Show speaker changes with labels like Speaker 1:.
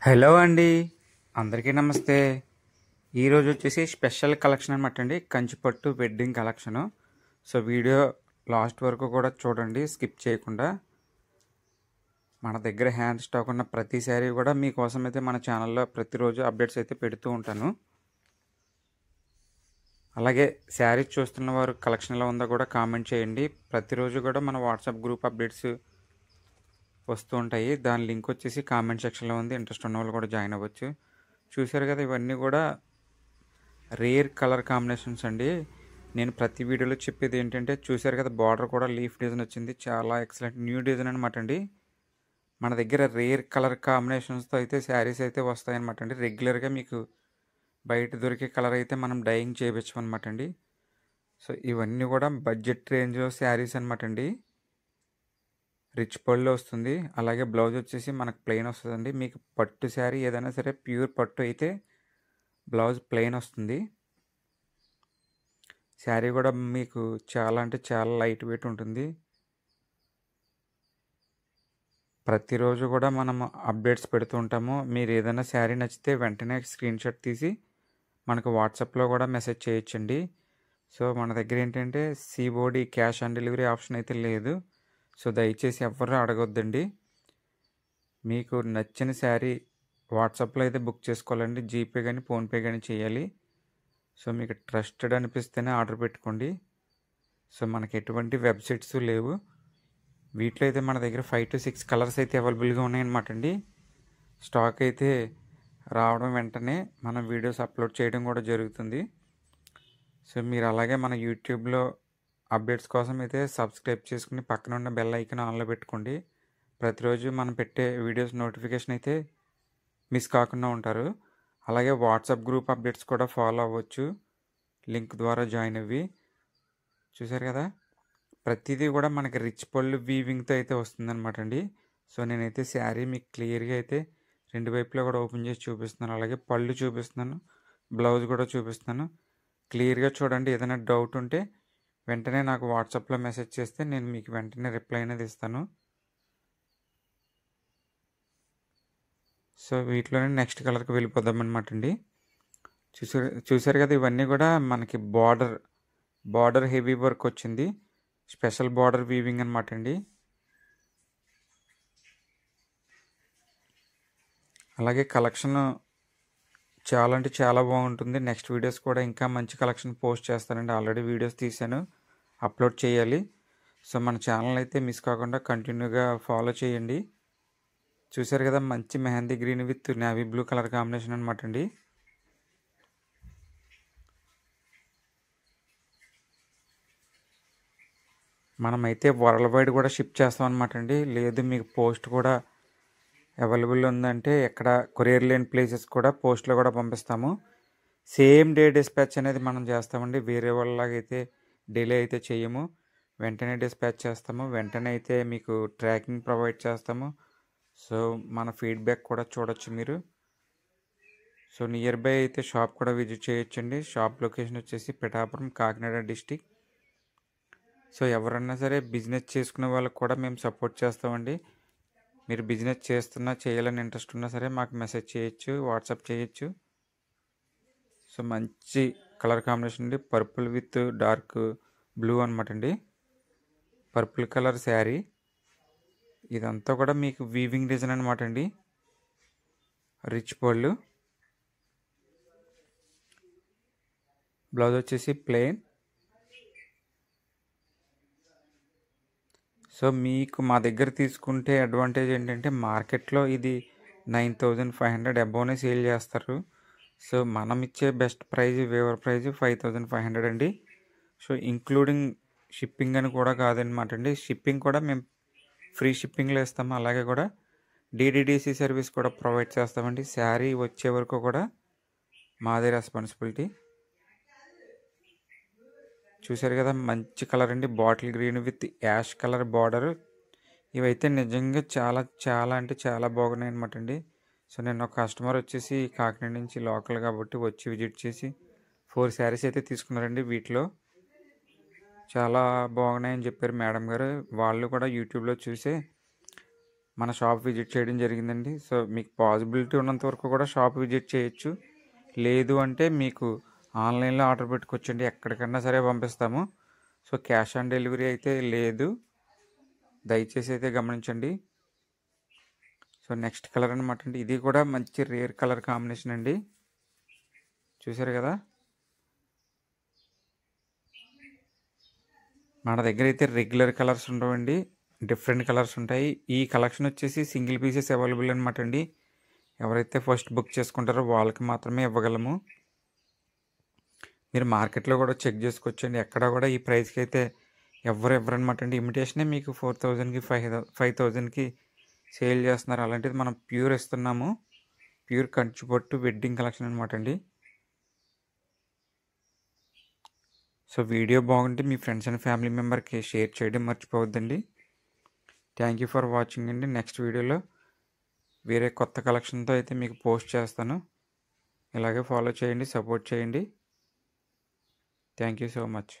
Speaker 1: Hello అండి, అందరికీ నమస్తే. ఈరోజు వచ్చేసి స్పెషల్ కలెక్షన్ అనమాట అండి, Kanchipattu wedding collection. So video last వరకు కూడా చూడండి, స్కిప్ చేయకుండా. మన దగ్గర హ్యాండ్ స్టాక్ ఉన్న ప్రతి శారీ కూడా మీకోసం అయితే మన ఛానల్లో ప్రతిరోజు అప్డేట్స్ అయితే పెడుతూ ఉంటాను. అలాగే శారీ చూస్తున్న వారు కలెక్షన్ ఎలా ఉందో కూడా కామెంట్ చేయండి. ప్రతిరోజు కూడా మన వాట్సాప్ గ్రూప్ అప్డేట్స్ వస్తూ ఉంటాయి. దాని లింక్ వచ్చేసి కామెంట్ సెక్షన్లో ఉంది, ఇంట్రెస్ట్ ఉన్న వాళ్ళు కూడా జాయిన్ అవ్వచ్చు. చూసారు కదా, ఇవన్నీ కూడా రేర్ కలర్ కాంబినేషన్స్ అండి. నేను ప్రతి వీడియోలో చెప్పేది ఏంటంటే, చూసారు కదా బార్డర్ కూడా లీఫ్ డిజైన్ వచ్చింది, చాలా ఎక్సలెంట్ న్యూ డిజైన్ అనమాట అండి. మన దగ్గర రేర్ కలర్ కాంబినేషన్స్తో అయితే శారీస్ అయితే వస్తాయన్నమాట అండి. రెగ్యులర్గా మీకు బయట దొరికే కలర్ అయితే మనం డైయింగ్ చేయించమన్నమాట అండి. సో ఇవన్నీ కూడా బడ్జెట్ రేంజ్ శారీస్ అనమాట అండి. రిచ్ పళ్ళు వస్తుంది, అలాగే బ్లౌజ్ వచ్చేసి మనకు ప్లెయిన్ వస్తుందండి. మీకు పట్టు శారీ ఏదైనా సరే ప్యూర్ పట్టు అయితే బ్లౌజ్ ప్లెయిన్ వస్తుంది. శారీ కూడా మీకు చాలా అంటే చాలా లైట్ వెయిట్ ఉంటుంది. ప్రతిరోజు కూడా మనం అప్డేట్స్ పెడుతూ ఉంటాము. మీరు ఏదైనా శారీ నచ్చితే వెంటనే స్క్రీన్ షాట్ తీసి మనకు వాట్సాప్లో కూడా మెసేజ్ చేయొచ్చండి. సో మన దగ్గర ఏంటంటే COD cash on delivery option అయితే లేదు. సో దయచేసి ఎవరు అడగొద్దండి. మీకు నచ్చిన శారీ వాట్సాప్లో అయితే బుక్ చేసుకోవాలండి. జీపే కానీ ఫోన్పే కానీ చేయాలి. సో మీకు ట్రస్టెడ్ అనిపిస్తేనే ఆర్డర్ పెట్టుకోండి. సో మనకి ఎటువంటి వెబ్సైట్స్ లేవు. వీటిలో అయితే మన దగ్గర 5 to 6 కలర్స్ అయితే అవైలబుల్గా ఉన్నాయన్నమాట అండి. స్టాక్ అయితే రావడం వెంటనే మనం వీడియోస్ అప్లోడ్ చేయడం కూడా జరుగుతుంది. సో మీరు అలాగే మన యూట్యూబ్లో అప్డేట్స్ కోసం అయితే సబ్స్క్రైబ్ చేసుకుని పక్కన ఉన్న బెల్ ఐకాన్ ఆన్లో పెట్టుకోండి. ప్రతిరోజు మనం పెట్టే వీడియోస్ నోటిఫికేషన్ అయితే మిస్ కాకుండా ఉంటారు. అలాగే వాట్సాప్ గ్రూప్ అప్డేట్స్ కూడా ఫాలో అవ్వచ్చు, లింక్ ద్వారా జాయిన్ అవ్వి. చూసారు కదా, ప్రతిదీ కూడా మనకి రిచ్ పళ్ళు వీవింగ్తో అయితే వస్తుందన్నమాట అండి. సో నేనైతే శారీ మీకు క్లియర్గా అయితే రెండు వైపులా కూడా ఓపెన్ చేసి చూపిస్తున్నాను. అలాగే పళ్ళు చూపిస్తున్నాను, బ్లౌజ్ కూడా చూపిస్తున్నాను. క్లియర్గా చూడండి. ఏదైనా డౌట్ ఉంటే వెంటనే నాకు వాట్సాప్లో మెసేజ్ చేస్తే నేను మీకు వెంటనే రిప్లై అనేది ఇస్తాను. సో వీటిలోనే నెక్స్ట్ కలర్కి వెళ్ళిపోదాం అనమాట అండి. చూసారు కదా, ఇవన్నీ కూడా మనకి బార్డర్ హెవీ వర్క్ వచ్చింది, స్పెషల్ బార్డర్ వీవింగ్ అనమాట అండి. అలాగే కలెక్షన్ చాలా అంటే చాలా బాగుంటుంది. నెక్స్ట్ వీడియోస్ కూడా ఇంకా మంచి కలెక్షన్ పోస్ట్ చేస్తానండి. ఆల్రెడీ వీడియోస్ తీసాను, అప్లోడ్ చేయాలి. సో మన ఛానల్ అయితే మిస్ కాకుండా కంటిన్యూగా ఫాలో చేయండి. చూసారు కదా, మంచి mehndi green with navy blue colour combination అనమాట అండి. మనమైతే వరల్డ్ వైడ్ కూడా షిప్ చేస్తాం అనమాట అండి. లేదు మీకు పోస్ట్ కూడా అవైలబుల్ ఉందంటే ఎక్కడ కొరియర్ లేని ప్లేసెస్ కూడా పోస్ట్లో కూడా పంపిస్తాము. సేమ్ డే డిస్పాచ్ అనేది మనం చేస్తామండి. వేరే వాళ్ళలాగైతే డిలే అయితే చేయము, వెంటనే డిస్పాచ్ చేస్తాము. వెంటనే అయితే మీకు ట్రాకింగ్ ప్రొవైడ్ చేస్తాము. సో మన ఫీడ్బ్యాక్ కూడా చూడొచ్చు మీరు. సో నియర్ బై అయితే షాప్ కూడా విజిట్ చేయొచ్చండి. షాప్ లొకేషన్ వచ్చేసి పిఠాపురం, కాకినాడ డిస్టిక్. సో ఎవరన్నా సరే బిజినెస్ చేసుకునే వాళ్ళకి కూడా మేము సపోర్ట్ చేస్తామండి. మీరు బిజినెస్ చేస్తున్నా చేయాలని ఇంట్రెస్ట్ ఉన్నా సరే మాకు మెసేజ్ చేయొచ్చు, వాట్సాప్ చేయొచ్చు. సో మంచి కలర్ కాంబినేషన్ అండి, పర్పుల్ విత్ డార్క్ బ్లూ అనమాట అండి. పర్పుల్ కలర్ శారీ, ఇదంతా కూడా మీకు వీవింగ్ డిజైన్ అనమాట అండి. రిచ్ పళ్ళు, బ్లౌజ్ వచ్చేసి ప్లెయిన్. సో మీకు మా దగ్గర తీసుకుంటే అడ్వాంటేజ్ ఏంటంటే, మార్కెట్లో ఇది 9,500 అబోవ్నే సేల్ చేస్తారు. సో మనం ఇచ్చే బెస్ట్ ప్రైజ్, వేవర్ ప్రైజ్ 5,500 అండి. సో ఇంక్లూడింగ్ షిప్పింగ్ అని కూడా కాదనమాట అండి. షిప్పింగ్ కూడా మేము ఫ్రీ షిప్పింగ్లో ఇస్తాము. అలాగే కూడా డిడిడిసి సర్వీస్ కూడా ప్రొవైడ్ చేస్తామండి. శారీ వచ్చే వరకు కూడా మాదే రెస్పాన్సిబిలిటీ. చూసారు కదా, మంచి కలర్ అండి, bottle green with ash colour border. ఇవైతే నిజంగా చాలా చాలా అంటే చాలా బాగున్నాయి అనమాట అండి. సో నేను ఒక కస్టమర్ వచ్చేసి కాకినాడ నుంచి లోకల్ కాబట్టి వచ్చి విజిట్ చేసి 4 శారీస్ అయితే తీసుకున్నారండి. వీటిలో చాలా బాగున్నాయని చెప్పారు మేడం గారు. వాళ్ళు కూడా యూట్యూబ్లో చూసే మన షాప్ విజిట్ చేయడం జరిగిందండి. సో మీకు పాసిబిలిటీ ఉన్నంత వరకు కూడా షాప్ విజిట్ చేయొచ్చు. లేదు అంటే మీకు ఆన్లైన్లో ఆర్డర్ పెట్టుకోవచ్చండి, ఎక్కడికన్నా సరే పంపిస్తాము. సో క్యాష్ ఆన్ డెలివరీ అయితే లేదు, దయచేసి అయితే గమనించండి. సో నెక్స్ట్ కలర్ అనమాట అండి, ఇది కూడా మంచి రేర్ కలర్ కాంబినేషన్ అండి. చూసారు కదా, మన దగ్గర అయితే రెగ్యులర్ కలర్స్ ఉండవండి, డిఫరెంట్ కలర్స్ ఉంటాయి. ఈ కలెక్షన్ వచ్చేసి సింగిల్ పీసెస్ అవైలబుల్ అనమాట అండి. ఎవరైతే ఫస్ట్ బుక్ చేసుకుంటారో వాళ్ళకి మాత్రమే ఇవ్వగలము. మీరు మార్కెట్లో కూడా చెక్ చేసుకోవచ్చండి, ఎక్కడ కూడా ఈ ప్రైస్కి అయితే ఇవ్వరనమాట అండి. ఇమిటేషనే మీకు 4000కి 5000కి సేల్ చేస్తున్నారు. అలాంటిది మనం ప్యూర్ ఇస్తున్నాము, ప్యూర్ కంచిపట్టు వెడ్డింగ్ కలెక్షన్ అనమాట అండి. సో వీడియో బాగుంటే మీ ఫ్రెండ్స్ అండ్ ఫ్యామిలీ మెంబర్కి షేర్ చేయడం మర్చిపోవద్దండి. థ్యాంక్ యూ ఫర్ వాచింగ్ అండి. నెక్స్ట్ వీడియోలో వేరే కొత్త కలెక్షన్తో అయితే మీకు పోస్ట్ చేస్తాను. ఇలాగే ఫాలో చేయండి, సపోర్ట్ చేయండి. Thank you so much.